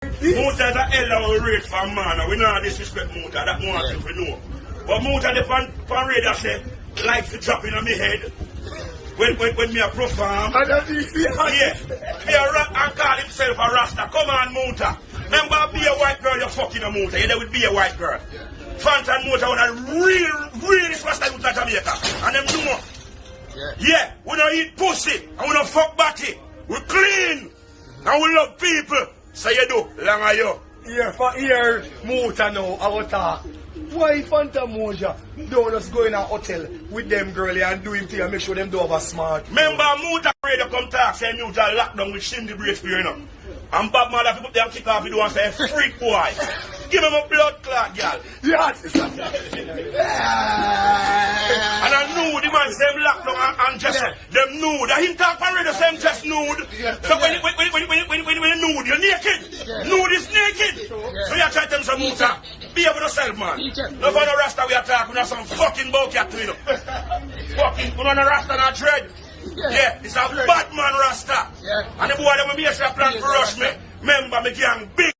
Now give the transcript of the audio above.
Muta is a hell of a rate for man, and we not disrespect Muta, that one thing we know. But Muta, the pan radar say, like to drop in on my head. When me a perform. Yeah. He a rap and call himself a Rasta. Come on, Muta. Remember, be a white girl, you're fucking a Muta. Yeah, there would be a white girl. Fanta and Muta want a real Rasta youth in Jamaica. And them do more. Yeah, we don't eat pussy. And we don't fuck batty. We clean. And we love people. So you do, long are you? Yeah, for here, Muta now, our talk. Why Fanta Moja don't just go in a hotel with them girlie and do him thing and make sure them do have a smart? Remember, Muta ready to come talk, say Muta lockdown with Shim the Brace for you know. And Bob Mother, if you put them kick off, you do and say, freak boy. Give him a blood clot, girl. Yes! And I knew the man say them lockdown and just, them nude. And him talk already, same just nude. So when you nude, you're naked. Nude is naked. So you try to tell some Muta, be able to sell, man. No for no Rasta we are talking, we have some fucking bowcat to you know. Fucking, we don't have Rasta not dread. Yeah, it's a bad man Rasta. And the boy that will be a plan for rush me. Remember me gang big.